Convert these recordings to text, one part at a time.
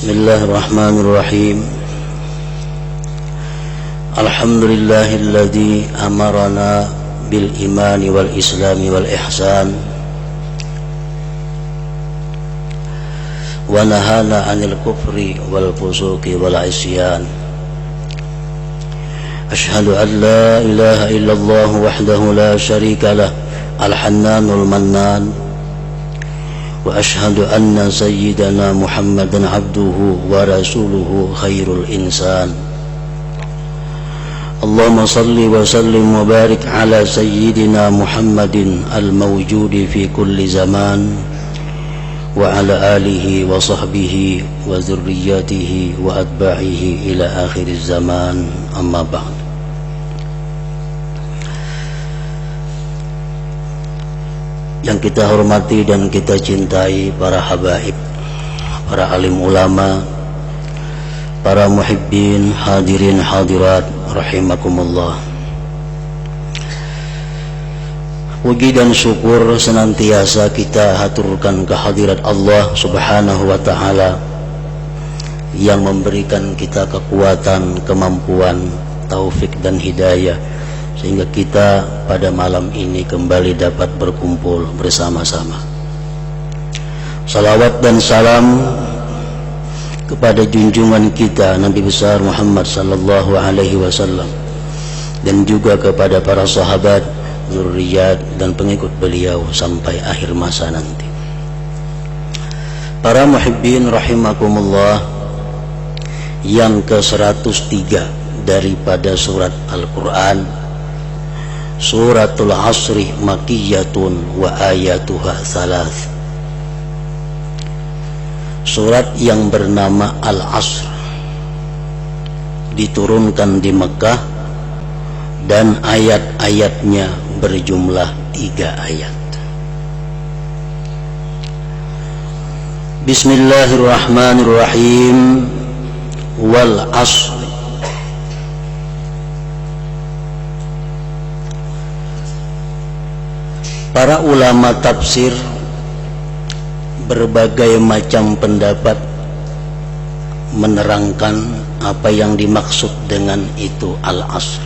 Bismillahirrahmanirrahim. Alhamdulillahilladzi amarana bil imani wal islami wal ihsan wa nahana 'anil kufri wal fusuqi wal isyan. Ashhadu an la ilaha illallah wahdahu la syarika lah al-hannanul mannan wa ashhadu anna sayyidana Muhammadan abduhu wa rasuluhu khairul insan. Allahumma salli wa sallim wa barik ala sayyidina Muhammadin al-mawjudi fi kulli zaman wa ala alihi wa sahbihi wa dhurriyyatihi wa atba'ihi ila akhiriz zaman, amma ba'd. Yang kita hormati dan kita cintai para habaib, para alim ulama, para muhibbin, hadirin hadirat rahimakumullah. Puji dan syukur senantiasa kita haturkan kehadirat Allah Subhanahu wa ta'ala yang memberikan kita kekuatan, kemampuan, taufik dan hidayah sehingga kita pada malam ini kembali dapat berkumpul bersama-sama. Salawat dan salam kepada junjungan kita Nabi besar Muhammad sallallahu alaihi wasallam dan juga kepada para sahabat, zurriyat dan pengikut beliau sampai akhir masa nanti. Para muhibbin rahimakumullah, yang ke-103 daripada surat Al-Quran, Suratul Asri Makkiyatun wa ayatuha thalath. Surat yang bernama Al-Asr diturunkan di Mekah dan ayat-ayatnya berjumlah 3 ayat. Bismillahirrahmanirrahim. Wal Asr. Para ulama tafsir berbagai macam pendapat menerangkan apa yang dimaksud dengan itu Al-Asr.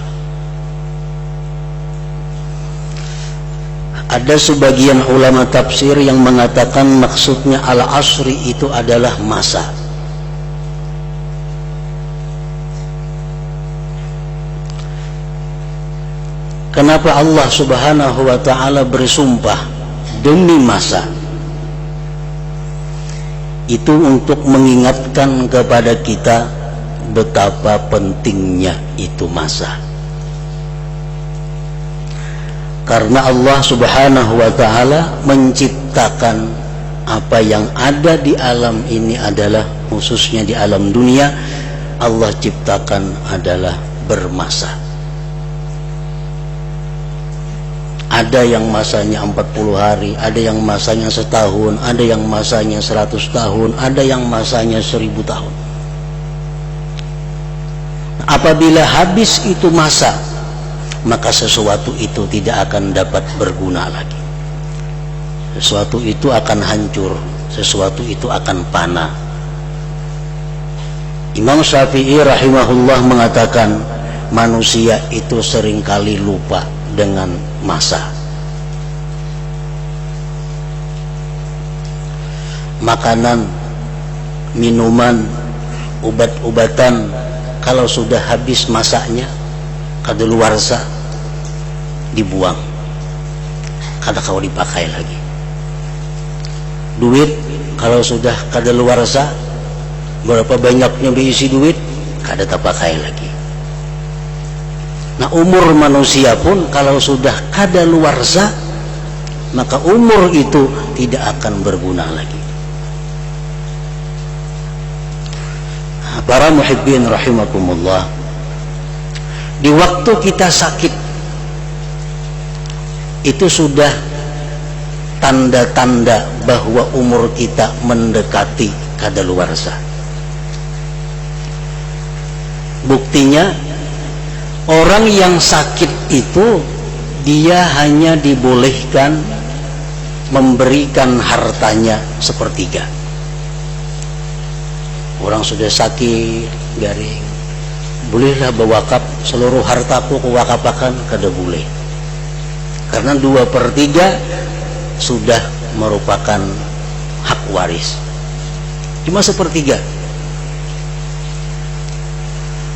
Ada sebagian ulama tafsir yang mengatakan maksudnya Al-Asri itu adalah masa. Kenapa Allah Subhanahu wa ta'ala bersumpah demi masa? Itu untuk mengingatkan kepada kita betapa pentingnya itu masa. Karena Allah Subhanahu wa ta'ala menciptakan apa yang ada di alam ini adalah, khususnya di alam dunia, Allah ciptakan adalah bermasa. Ada yang masanya 40 hari, ada yang masanya setahun, ada yang masanya 100 tahun, ada yang masanya 1000 tahun. Apabila habis itu masa, maka sesuatu itu tidak akan dapat berguna lagi. Sesuatu itu akan hancur, sesuatu itu akan fana. Imam Syafi'i rahimahullah mengatakan manusia itu seringkali lupa dengan masa. Makanan, minuman, obat-obatan kalau sudah habis masanya, kadaluarsa, dibuang, kada kau dipakai lagi. Duit kalau sudah kadaluarsa, berapa banyaknya diisi duit, kada terpakai lagi. Nah, umur manusia pun kalau sudah kadaluarsa, maka umur itu tidak akan berguna lagi. Para muhibbin rahimakumullah, di waktu kita sakit itu sudah tanda-tanda bahwa umur kita mendekati kadaluarsa. Buktinya, orang yang sakit itu dia hanya dibolehkan memberikan hartanya 1/3. orang sudah sakit garing, bolehlah bewakaf seluruh hartaku kuwakafakan, kada boleh, karena 2/3 sudah merupakan hak waris, cuma 1/3.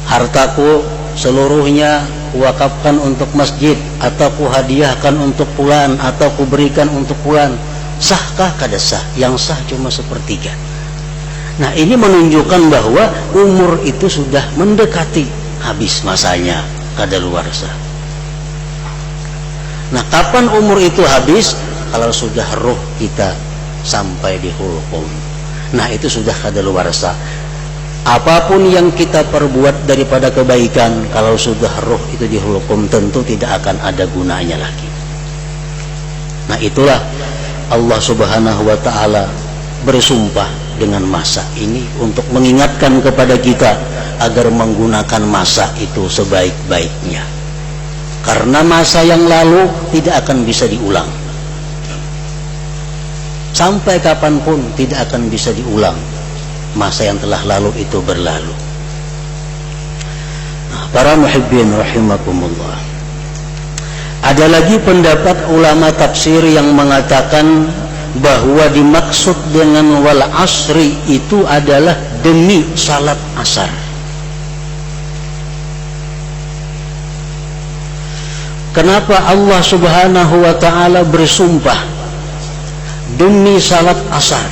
Hartaku seluruhnya kuwakafkan untuk masjid, atau kuhadiahkan untuk fulan, atau kuberikan untuk fulan, sahkah? Kada sah. Yang sah cuma 1/3. Nah, ini menunjukkan bahwa umur itu sudah mendekati habis masanya, kadaluarsa. Nah, kapan umur itu habis? Kalau sudah roh kita sampai di hulqum. Nah, itu sudah kadaluarsa. Apapun yang kita perbuat daripada kebaikan, kalau sudah roh itu di hulqum, tentu tidak akan ada gunanya lagi. Nah, itulah Allah Subhanahu wa ta'ala bersumpah dengan masa ini untuk mengingatkan kepada kita agar menggunakan masa itu sebaik-baiknya, karena masa yang lalu tidak akan bisa diulang. Sampai kapanpun tidak akan bisa diulang masa yang telah lalu itu berlalu. Nah, para muhibbin rahimakumullah, ada lagi pendapat ulama tafsir yang mengatakan bahwa dimaksud dengan wal asri itu adalah demi salat asar. Kenapa Allah Subhanahu wa ta'ala bersumpah demi salat asar?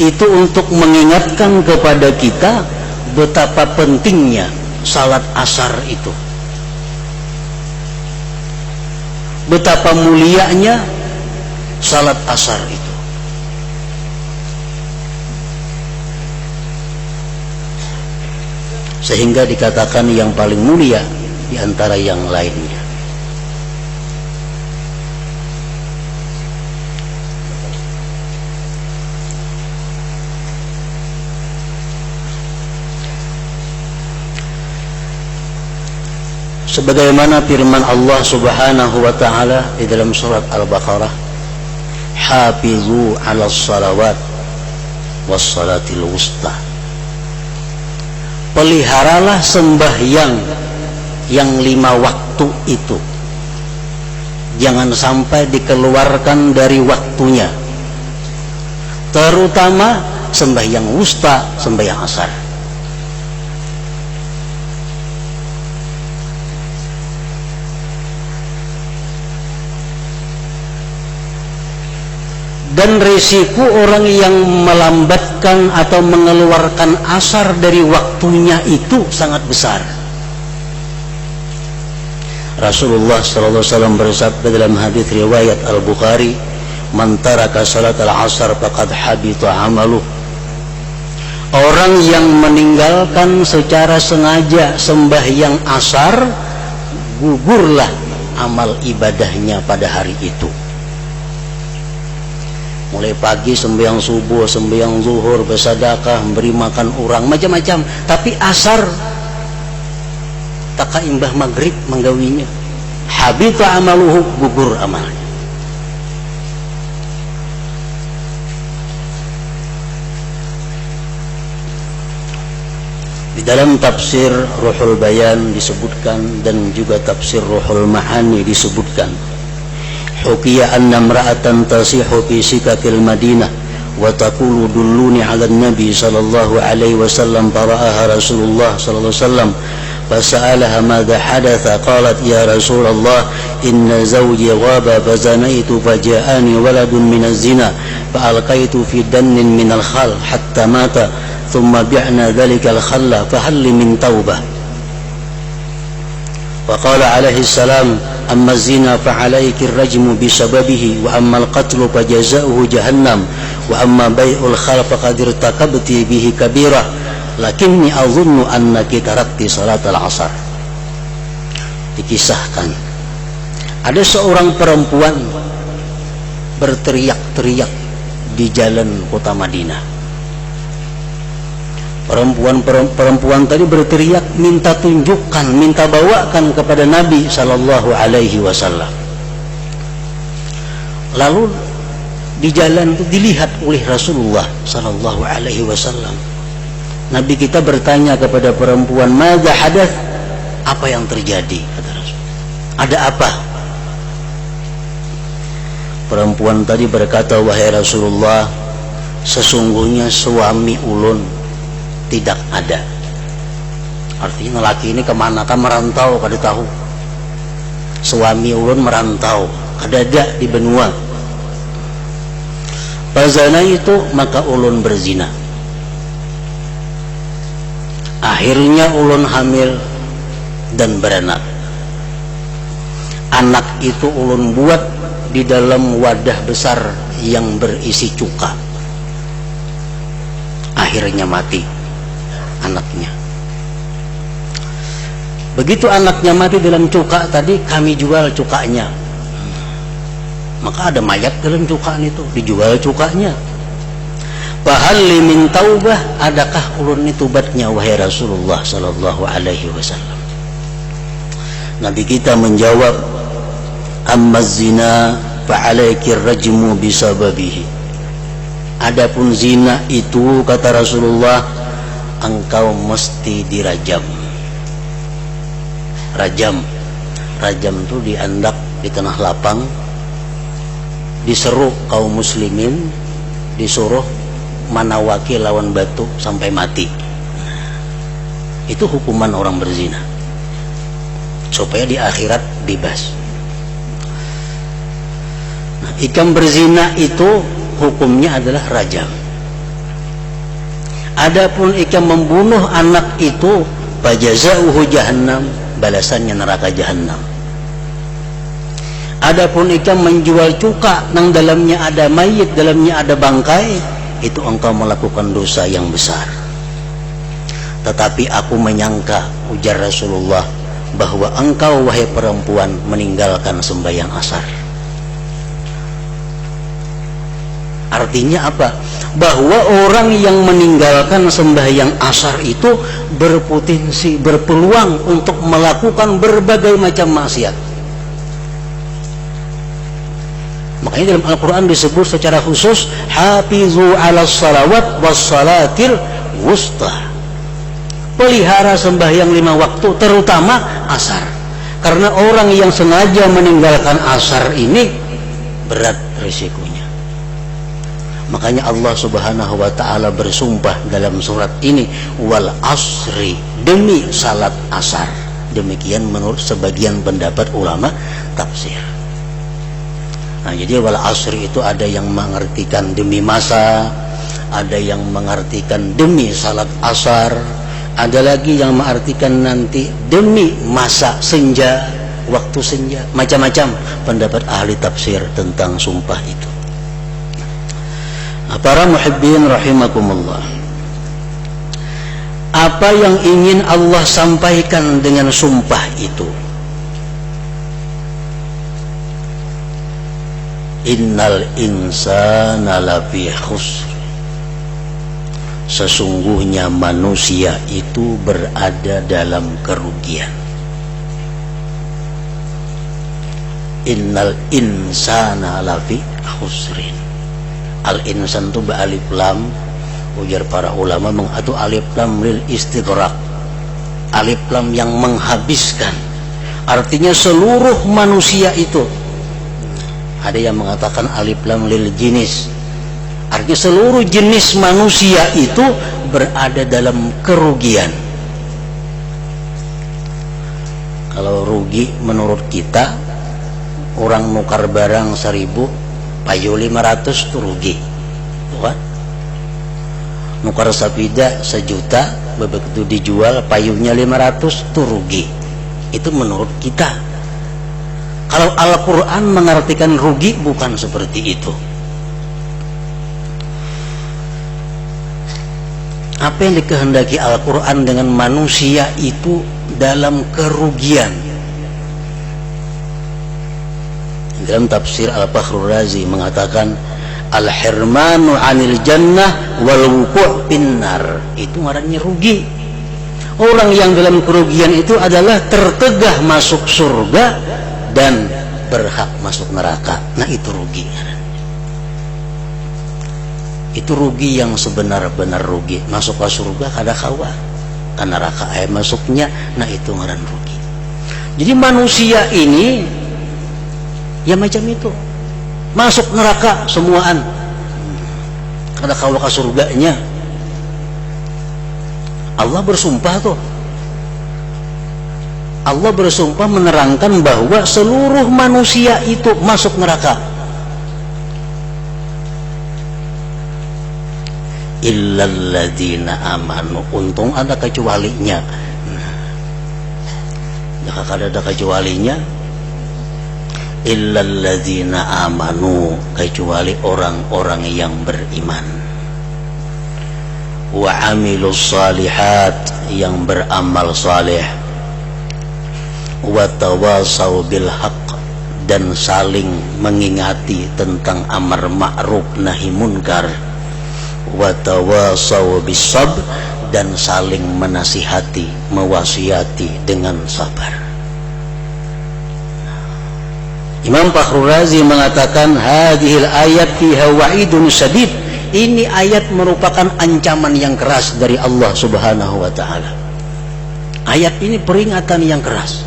Itu untuk mengingatkan kepada kita betapa pentingnya salat asar itu, betapa mulianya salat asar itu. Sehingga dikatakan yang paling mulia di antara yang lainnya. Sebagaimana firman Allah Subhanahu wa ta'ala di dalam surat Al-Baqarah, hafizu 'alas salawat was salatil wusta. Peliharalah sembahyang yang 5 waktu itu, jangan sampai dikeluarkan dari waktunya, terutama sembahyang wusta, sembahyang asar. Dan risiko orang yang melambatkan atau mengeluarkan asar dari waktunya itu sangat besar. Rasulullah SAW bersabda dalam hadis riwayat Al-Bukhari, man taraka salat al-asar faqad habita amaluh. Orang yang meninggalkan secara sengaja sembahyang asar, gugurlah amal ibadahnya pada hari itu. Mulai pagi sembahyang subuh, sembahyang zuhur, bersedekah, memberi makan orang, macam-macam. Tapi asar tak imbah maghrib menggawinya, habita amaluhu, gugur amalnya. Di dalam tafsir Ruhul Bayan disebutkan, dan juga tafsir Ruhul Ma'ani disebutkan, hukiya anna imra'atan tasihu fi sikatil Madinah wa taqulu dulluni 'ala an-nabi sallallahu alaihi wasallam, fara'aha Rasulullah sallallahu alaihi wasallam fasa'alaha madha hadatha, qalat ya Rasulullah inna zawji ghaba fazanaitu faja'ani waladun min az-zina fa'alqaitu fi dannin min al-khal hatta mata thumma bi'na dhalika al-khalla fahal min taubah. Faqala alaihi salam amma zina fa'alaiki ar-rajmu bisababihi wa amma al-qatlu fajaza'uhu jahannam wa amma bai'ul khal faqad irtakabti bihi kabirah lakinni adhunnu annaki tarakti salat al-asar. Dikisahkan ada seorang perempuan berteriak-teriak di jalan kota Madinah. Perempuan tadi berteriak, minta tunjukkan, minta bawakan kepada Nabi sallallahu alaihi wasallam. Lalu di jalan itu dilihat oleh Rasulullah sallallahu alaihi wasallam. Nabi kita bertanya kepada perempuan, "Madza hadath?" Apa yang terjadi? Kata Rasul. Ada apa? Perempuan tadi berkata, "Wahai Rasulullah, sesungguhnya suami ulun tidak ada." Artinya laki ini kemana? Kan merantau, kada tahu. Suami ulun merantau, kada ada di benua. Fazana itu maka ulun berzina. Akhirnya ulun hamil dan beranak. Anak itu ulun buat di dalam wadah besar yang berisi cuka. Akhirnya mati anaknya. Begitu anaknya mati dalam cuka tadi, kami jual cukanya. Maka ada mayat dalam cukaan itu, dijual cukanya. Fahalli min taubah, adakah ulun itu tobatnya wahai Rasulullah sallallahu alaihi wasallam? Nabi kita menjawab, amma zina fa'alaiki rajmu bisababihi. Adapun zina itu, kata Rasulullah, engkau mesti dirajam. Rajam itu diandak di tanah lapang, diseru kaum muslimin, disuruh manawaki lawan batu sampai mati. Itu hukuman orang berzina, supaya di akhirat bebas. Nah, ikam berzina itu hukumnya adalah rajam. Adapun ikam membunuh anak itu, fajazauhu jahannam, balasannya neraka jahannam. Adapun ikam menjual cuka nang dalamnya ada mayit, dalamnya ada bangkai, itu engkau melakukan dosa yang besar. Tetapi aku menyangka, ujar Rasulullah, bahwa engkau wahai perempuan meninggalkan sembahyang asar. Artinya apa? Bahwa orang yang meninggalkan sembahyang asar itu berpotensi, berpeluang untuk melakukan berbagai macam maksiat. Makanya dalam Al-Quran disebut secara khusus, hafizu ala salawat was salatil wusta. Pelihara sembahyang 5 waktu, terutama asar. Karena orang yang sengaja meninggalkan asar ini berat risikonya. Makanya Allah subhanahu wa ta'ala bersumpah dalam surat ini, wal asri, demi salat asar. Demikian menurut sebagian pendapat ulama tafsir. Nah, jadi wal asri itu ada yang mengartikan demi masa, ada yang mengartikan demi salat asar, ada lagi yang mengartikan nanti demi masa senja, waktu senja. Macam-macam pendapat ahli tafsir tentang sumpah itu. Nah, para muhibbin rahimakumullah, apa yang ingin Allah sampaikan dengan sumpah itu? Innal insana lafi khusr. Sesungguhnya manusia itu berada dalam kerugian. Innal insana lafi khusrin. Al-insan itu ba'alif lam, ujar para ulama, mengatu alif lam lil istighraq. Alif lam yang menghabiskan. Artinya seluruh manusia itu. Ada yang mengatakan alif lam lil jinis, artinya seluruh jenis manusia itu berada dalam kerugian. Kalau rugi menurut kita, orang nukar barang 1000, payu 500 itu rugi, bukan? Nukar sapida 1 juta, begitu dijual payunya 500 itu rugi. Itu menurut kita. Kalau Al-Quran mengartikan rugi bukan seperti itu. Apa yang dikehendaki Al-Quran dengan manusia itu dalam kerugian? Dalam tafsir Al-Fakhrur Razi mengatakan, al-hirmanu anil jannah wal wuku' finnar. Itu ngarannya rugi. Orang yang dalam kerugian itu adalah tertegah masuk surga dan berhak masuk neraka. Nah, itu rugi. Itu rugi yang sebenar-benar rugi. Masuk ke surga kada kawa, ke neraka masuknya, nah itu ngaran rugi. Jadi manusia ini ya macam itu, masuk neraka semuaan, kada kawa ke surganya. Allah bersumpah tuh, Allah bersumpah menerangkan bahwa seluruh manusia itu masuk neraka illalladzina amanu. Untung ada kecualinya. Nah, kalau ada kecualinya, illalladzina amanu, kecuali orang-orang yang beriman, wa amilus salihat, yang beramal saleh, wa tawasau bil haqq, dan saling mengingati tentang amar ma'ruf nahi munkar, wa tawasau bis sabr, dan saling menasihati, mewasiati dengan sabar. Imam Fakhrul Razi mengatakan hadhil ayat fiha wa'idun syadid. Ini ayat merupakan ancaman yang keras dari Allah Subhanahu wa taala. Ayat ini peringatan yang keras.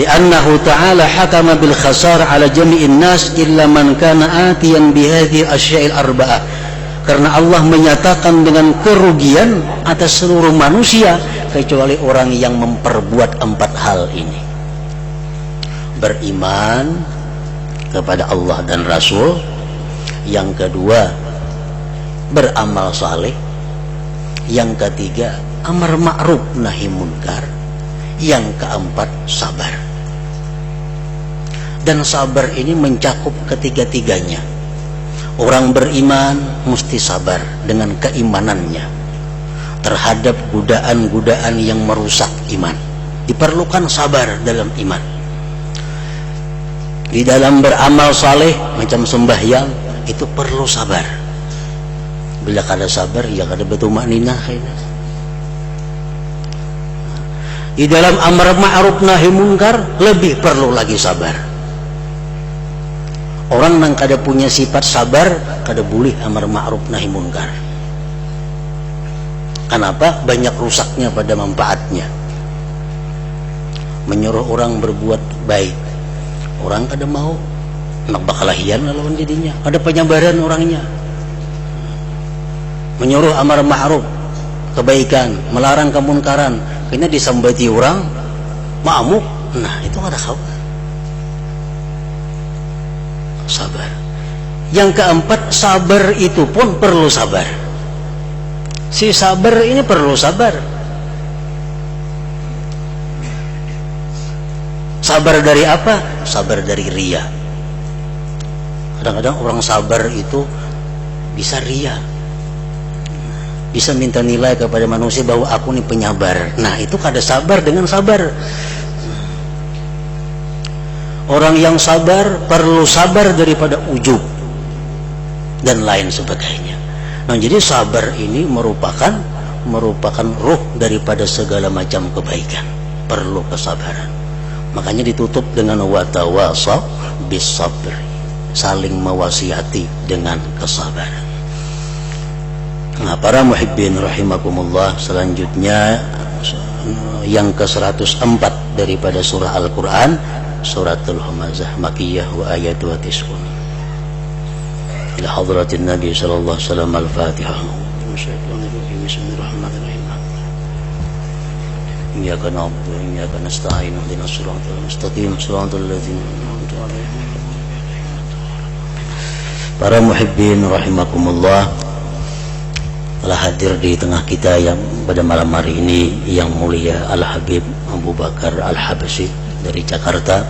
Li'annahu ta'ala hakama bil khasar ala jami'in nas illa man kana atiyan bihadhihi asya'il arba'ah. Karena Allah menyatakan dengan kerugian atas seluruh manusia kecuali orang yang memperbuat 4 hal ini. Beriman kepada Allah dan Rasul, yang kedua beramal saleh, yang ketiga amar ma'ruf nahi munkar, yang keempat sabar. Dan sabar ini mencakup ketiga-tiganya. Orang beriman mesti sabar dengan keimanannya terhadap godaan-godaan yang merusak iman. Diperlukan sabar dalam iman. Di dalam beramal saleh macam sembahyang itu perlu sabar. Bila kada sabar ya kada betul makninah. Di dalam amar ma'ruf nahi munkar lebih perlu lagi sabar. Orang yang kada punya sifat sabar kada boleh amar ma'ruf nahi munkar. Kenapa? Banyak rusaknya pada manfaatnya. Menyuruh orang berbuat baik, orang kada mau, nak bakalahian lawan jadinya. Ada penyabaran orangnya. Menyuruh amar ma'ruf kebaikan, melarang kemunkaran, kena disambati orang ma'amuk. Nah itu kada khawatir. Sabar. Yang keempat, sabar itu pun perlu sabar. Si sabar ini perlu sabar. Sabar dari apa? Sabar dari riya. Kadang-kadang orang sabar itu bisa riya, bisa minta nilai kepada manusia bahwa aku ini penyabar. Nah itu kada sabar dengan sabar. Orang yang sabar perlu sabar daripada ujub dan lain sebagainya. Nah jadi sabar ini merupakan ruh daripada segala macam kebaikan. Perlu kesabaran. Makanya ditutup dengan watawasaw bis sabr, saling mewasiati dengan kesabaran. Nah para muhibbin rahimakumullah, selanjutnya yang ke-104 daripada surah Al-Quran, suratul Humazah Makiyah wa ayatuha tis'un. Ila hadratin Nabi sallallahu alaihi wasallam al-Fatihah. Bismillahirrahmanirrahim. Iyyaka na'budu wa iyyaka nasta'in. Ihdinas siratal mustaqim, siratal ladzina an'amta 'alaihim. Para muhibbin rahimakumullah, telah hadir di tengah kita yang pada malam hari ini yang mulia Al-Habib Abu Bakar Al-Habsyi dari Jakarta,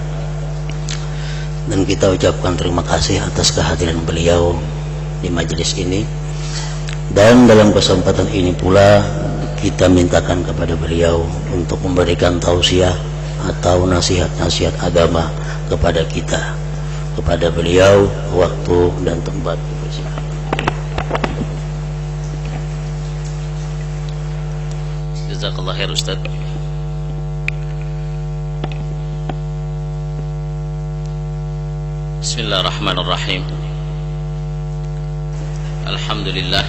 dan kita ucapkan terima kasih atas kehadiran beliau di majelis ini. Dan dalam kesempatan ini pula kita mintakan kepada beliau untuk memberikan tausiah atau nasihat-nasihat agama kepada kita, kepada beliau, waktu dan tempat. Jazakallah khair Ustaz. Bismillahirrahmanirrahim. Alhamdulillah,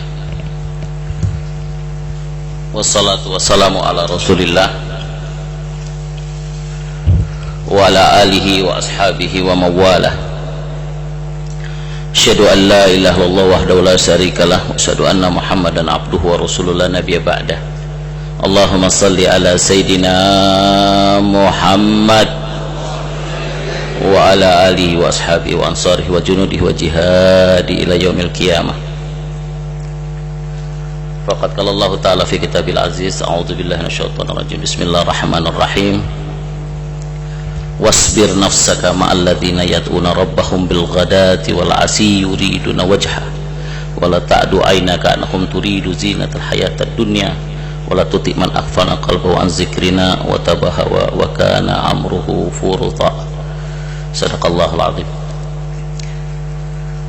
wassalatu wassalamu ala rasulillah wa ala alihi wa ashabihi wa mawalah. Asyhadu an la ilaha illallah wahdahu la syarikalah wa asyhadu anna muhammadan abduhu wa rasulullah nabiyya ba'dah. Allahumma salli ala sayyidina Muhammad wa ala alihi wa ashabihi wa ansarihi wa junudihi wa jihadi ila yaumil qiyamah. Faqad qala Allah ta'ala fi kitabil aziz, a'udzu billahi minasyaitonir rajim, bismillahirrahmanirrahim. Wasbir nafsaka ma'al ladzina yad'una rabbahum bil ghadati wal 'ashi yuriduna wajha wa la ta'du 'ainaka annahum turidu zinatal hayatad dunya wa la tuti' man aghfalna qalbahu an dzikrina wa tabahawa wa kana amruhu furta. Sadaqallahul 'azim.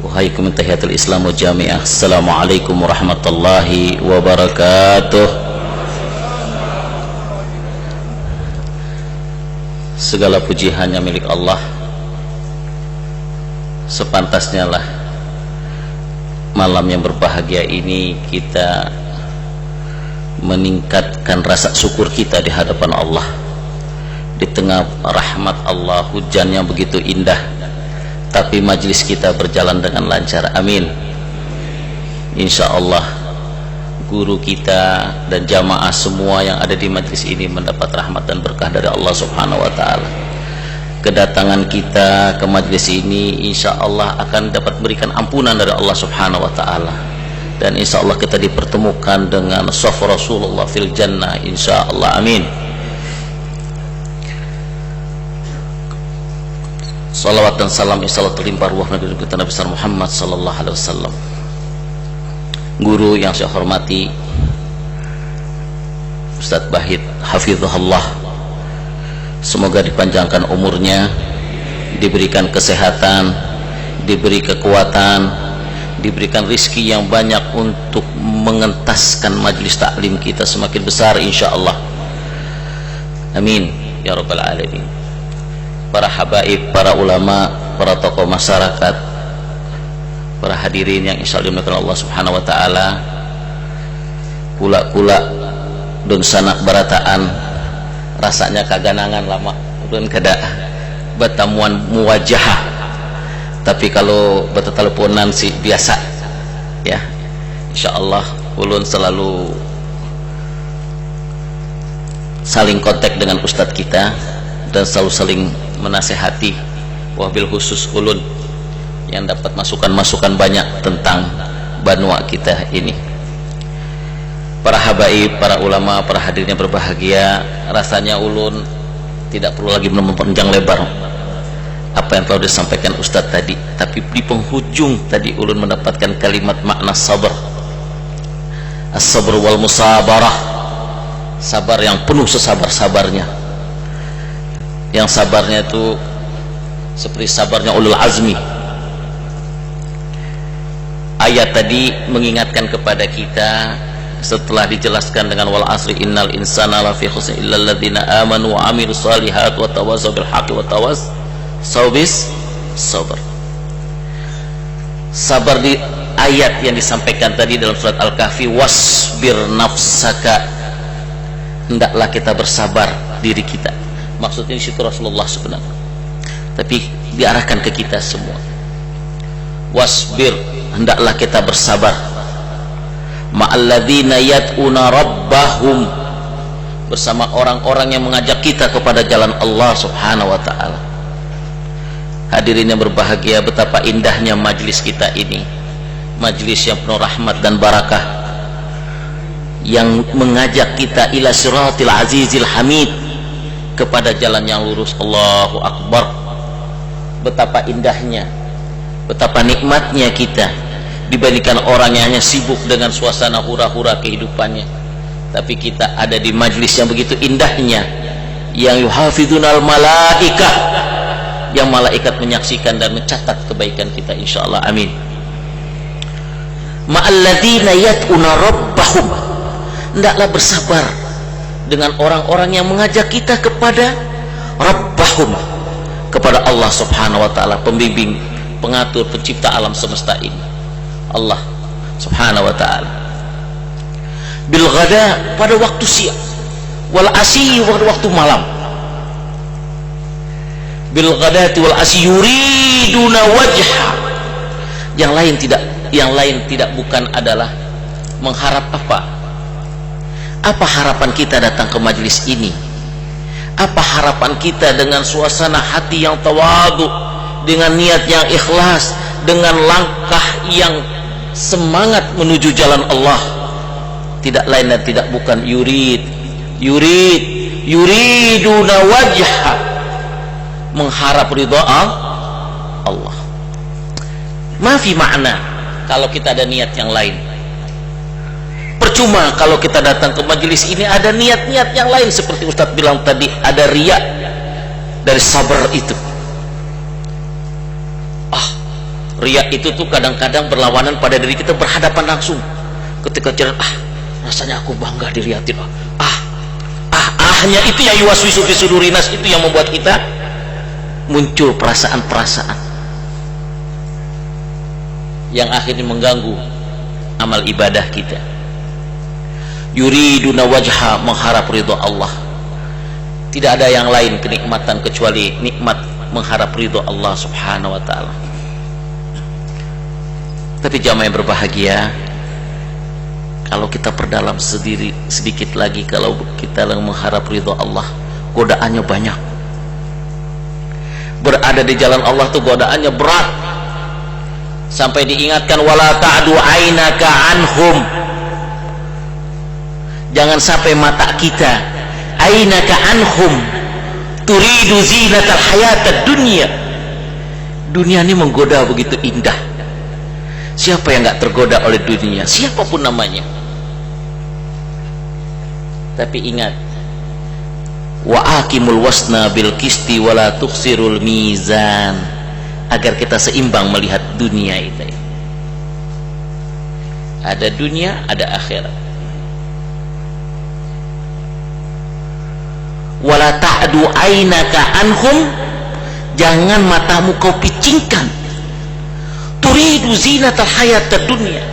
Wahai tahiyatul Islam wa jami'ah, assalamualaikum warahmatullahi wabarakatuh. Segala puji hanya milik Allah. Sepantasnya lah malam yang berbahagia ini kita meningkatkan rasa syukur kita di hadapan Allah. Di tengah rahmat Allah, hujan yang begitu indah, tapi majlis kita berjalan dengan lancar. Amin. Insya Allah guru kita dan jamaah semua yang ada di majlis ini mendapat rahmat dan berkah dari Allah Subhanahu wa ta'ala. Kedatangan kita ke majlis ini insya Allah akan dapat memberikan ampunan dari Allah Subhanahu wa ta'ala, dan insya Allah kita dipertemukan dengan shaf Rasulullah fil jannah insya Allah. Amin. Salawat dan salam insya Allah terlimpah ruah Nabi kita Nabi Muhammad sallallahu alaihi wasallam. Guru yang saya hormati Ustadz Bahid hafizahullah, semoga dipanjangkan umurnya, diberikan kesehatan, diberi kekuatan, diberikan rizki yang banyak untuk mengentaskan majlis taklim kita semakin besar insya Allah. Amin ya rabbal alamin. Para habaib, para ulama, para tokoh masyarakat, para hadirin yang insya Allah dimuliakan Allah Subhanahu wa ta'ala, kula-kula dan sanak barataan, rasanya kaganangan lama dan kada bertemuan muwajahah, tapi kalau berteleponan sih biasa ya. Insya Allah ulun selalu saling kontak dengan ustadz kita dan selalu saling menasehati, wabil khusus ulun yang dapat masukan-masukan banyak tentang banua kita ini. Para habaib, para ulama, para hadirin yang berbahagia, rasanya ulun tidak perlu lagi memanjang lebar apa yang telah disampaikan Ustadz tadi, tapi di penghujung tadi ulun mendapatkan kalimat makna sabar, as-sabr wal musabarah, sabar yang penuh sesabar-sabarnya, yang sabarnya itu seperti sabarnya ulul azmi. Ayat tadi mengingatkan kepada kita setelah dijelaskan dengan wal asri innal insana lafi khusr illal ladzina amanu wa amilus solihat wa tawassaw bil haqqi wa tawassaw bis sabr. Sabar di ayat yang disampaikan tadi dalam surat Al-Kahfi, wasbir nafsaka, hendaklah kita bersabar diri kita. Maksudnya itu Rasulullah sebenarnya, tapi diarahkan ke kita semua. Wasbir, hendaklah kita bersabar ma'alladzina yad'una rabbahum, bersama orang-orang yang mengajak kita kepada jalan Allah Subhanahu wa ta'ala. Hadirin yang berbahagia, betapa indahnya majlis kita ini, majlis yang penuh rahmat dan barakah, yang mengajak kita ila siratil azizil hamid, kepada jalan yang lurus. Allahu Akbar. Betapa indahnya, betapa nikmatnya kita dibandingkan orang yang hanya sibuk dengan suasana hura-hura kehidupannya, tapi kita ada di majlis yang begitu indahnya, yang yuhafidunal malaikah, yang malaikat menyaksikan dan mencatat kebaikan kita insyaallah. Amin. Ma'alladzina yad'una rabbahum, hendaklah bersabar dengan orang-orang yang mengajak kita kepada Rabbahum, kepada Allah Subhanahu wa ta'ala, pembimbing, pengatur, pencipta alam semesta ini. Allah subhanahu wa ta'ala. Bil ghada, pada waktu siang, wal asyi, pada waktu malam. Bil ghadati wal asyi yuriduna wajha. Yang lain tidak bukan adalah mengharap apa? Apa harapan kita datang ke majelis ini? Apa harapan kita dengan suasana hati yang tawadhu, dengan niat yang ikhlas, dengan langkah yang semangat menuju jalan Allah? Tidak lain dan tidak bukan yuriduna wajha, mengharap ridha Allah. Mafi makna kalau kita ada niat yang lain. Percuma kalau kita datang ke majelis ini ada niat-niat yang lain, seperti Ustadz bilang tadi, ada riya dari sabar itu. Riya itu tuh kadang-kadang berlawanan pada diri kita, berhadapan langsung. Ketika jalan, rasanya aku bangga dilihatin. Ahnya itu yang yuwaswisu fi sudurinas, itu yang membuat kita muncul perasaan-perasaan yang akhirnya mengganggu amal ibadah kita. Yuriduna wajha, mengharap ridha Allah. Tidak ada yang lain kenikmatan kecuali nikmat mengharap ridha Allah subhanahu wa ta'ala. Tapi jamaah yang berbahagia, kalau kita perdalam sedikit lagi, kalau kita mengharap ridha Allah, godaannya banyak. Berada di jalan Allah tuh godaannya berat, sampai diingatkan wala ta'du ainaka anhum. Jangan sampai mata kita ainaka anhum turidu zinatal hayatad dunya. Dunia ini menggoda begitu indah. Siapa yang enggak tergoda oleh dunia, siapapun namanya? Tapi ingat, wa aqimul wasna bil qisti wala tukhsirul mizan, agar kita seimbang melihat dunia itu. Ada dunia, ada akhirat. Wala ta'du ainaka anhum, jangan matamu kau picingkan. Turidu zinatal hayatad dunya.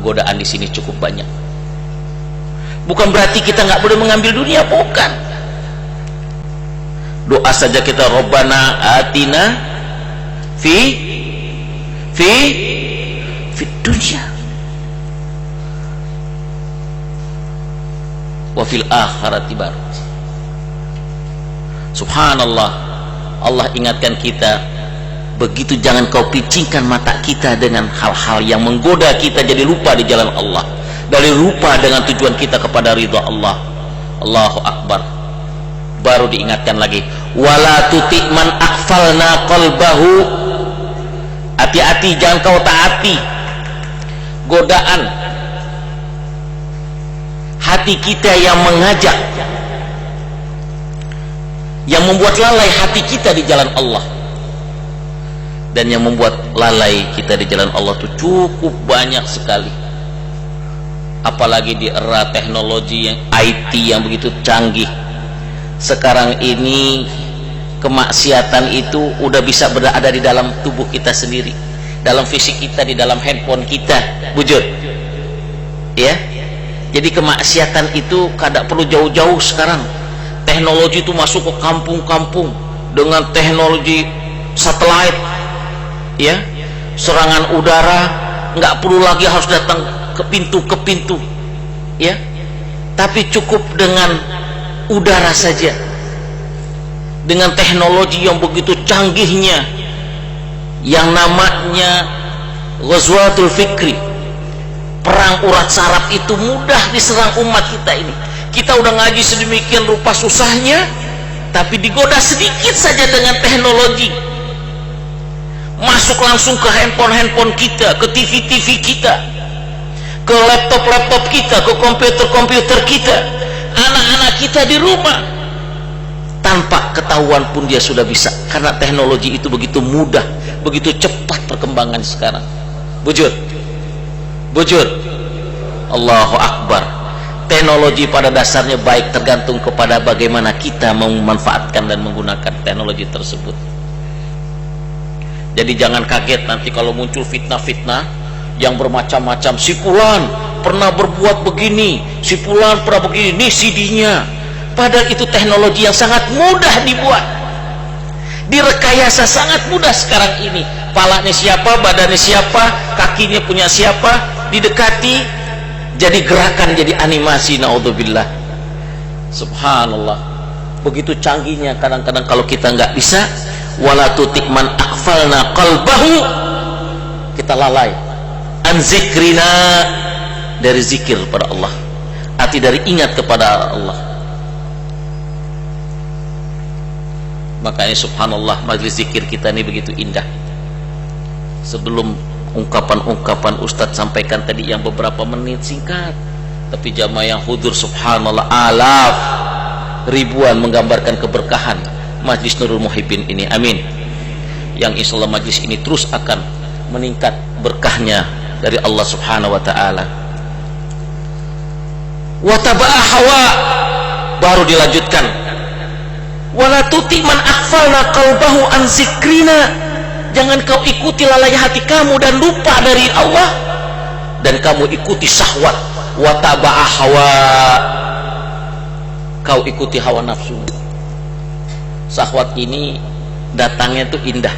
Godaan di sini cukup banyak. Bukan berarti kita nggak boleh mengambil dunia, bukan. Doa saja kita, Rabbana atina fi dunya wa fil akhirati bar. Subhanallah, Allah ingatkan kita begitu, jangan kau picingkan mata kita dengan hal-hal yang menggoda kita jadi lupa di jalan Allah, dari lupa dengan tujuan kita kepada ridha Allah. Allahu Akbar. Baru diingatkan lagi, wala tuti man aghfalna qalbahu. Hati-hati, jangan kau taati godaan hati kita yang mengajak, yang membuat lalai hati kita di jalan Allah. Dan yang membuat lalai kita di jalan Allah itu cukup banyak sekali, apalagi di era teknologi yang IT yang begitu canggih. Sekarang ini kemaksiatan itu udah bisa berada di dalam tubuh kita sendiri, dalam fisik kita, di dalam handphone kita, wujud ya. Jadi kemaksiatan itu kada perlu jauh-jauh sekarang. Teknologi itu masuk ke kampung-kampung dengan teknologi satelit ya, serangan udara, nggak perlu lagi harus datang ke pintu ya, tapi cukup dengan udara saja. Dengan teknologi yang begitu canggihnya, yang namanya ghazwatul fikri, perang urat saraf, itu mudah diserang umat kita ini. Kita udah ngaji sedemikian rupa susahnya, tapi digoda sedikit saja dengan teknologi, masuk langsung ke handphone kita, ke TV kita, ke laptop kita, ke komputer kita, anak-anak kita di rumah, tanpa ketahuan pun dia sudah bisa, karena teknologi itu begitu mudah, begitu cepat perkembangan sekarang. Bujur Allahu Akbar. Teknologi pada dasarnya baik, tergantung kepada bagaimana kita memanfaatkan dan menggunakan teknologi tersebut. Jadi jangan kaget nanti kalau muncul fitnah-fitnah yang bermacam-macam. Si fulan pernah berbuat begini, si fulan pernah begini, ini CD-nya. Padahal itu teknologi yang sangat mudah dibuat, direkayasa sangat mudah sekarang ini. Palanya siapa, badannya siapa, kakinya punya siapa, didekati, jadi gerakan, jadi animasi. Naudzubillah. Subhanallah, begitu canggihnya. Kadang-kadang kalau kita nggak bisa, wala tuti man aghfalna qalbahu, kita lalai an zikrina, dari zikir pada Allah, hati dari ingat kepada Allah. Makanya subhanallah, majlis zikir kita ini begitu indah. Sebelum ungkapan-ungkapan Ustadz sampaikan tadi yang beberapa menit singkat, tapi jamaah yang hudur subhanallah alaf ribuan menggambarkan keberkahan majlis Nurul Muhibbin ini. Amin. Yang insya Allah majlis ini terus akan meningkat berkahnya dari Allah subhanahu wa ta'ala. Wa taba'a hawa, baru dilanjutkan, wala tuti man aghfalna qalbahu an zikrina, jangan kau ikuti lalai hati kamu dan lupa dari Allah, dan kamu ikuti syahwat. Wa taba'a hawa, kau ikuti hawa nafsu. Syahwat ini datangnya tuh indah,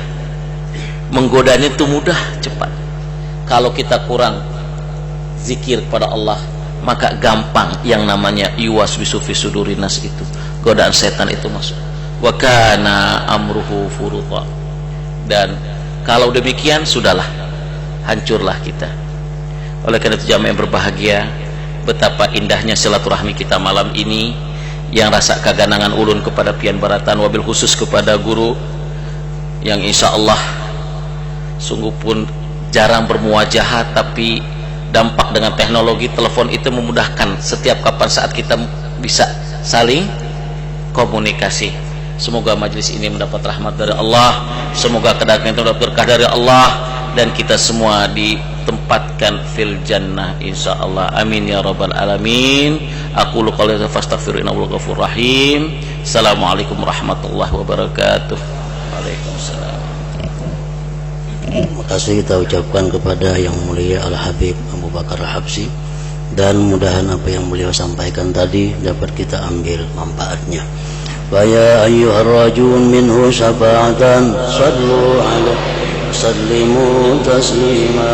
menggodanya tuh mudah, cepat. Kalau kita kurang zikir kepada Allah, maka gampang yang namanya yuwaswisu fi sudurinas, itu godaan setan itu masuk. Wa kana amruhu furuta, dan kalau demikian sudahlah, hancurlah kita. Oleh karena itu jamaah yang berbahagia, betapa indahnya silaturahmi kita malam ini, yang rasa kaganangan ulun kepada pian baratan, wabil khusus kepada guru yang insya Allah sungguh pun jarang bermuajahat, tapi dampak dengan teknologi telepon itu memudahkan setiap kapan saat kita bisa saling komunikasi. Semoga majlis ini mendapat rahmat dari Allah, semoga kedatangan itu mendapat berkah dari Allah, dan kita semua ditempatkan fil jannah insyaallah. Amin ya rabbal alamin. Aqulu qouli hadza fastaghfiru innahu ghafurur rahim. Assalamualaikum warahmatullahi wabarakatuh. Waalaikumsalam. Terima kasih kita ucapkan kepada yang mulia Al-Habib Abu Bakar Habsyi, dan mudahan apa yang beliau sampaikan tadi dapat kita ambil manfaatnya. Wa ya ayyuhar rajun minhu syafa'atan sallu alaihi sallimu taslima.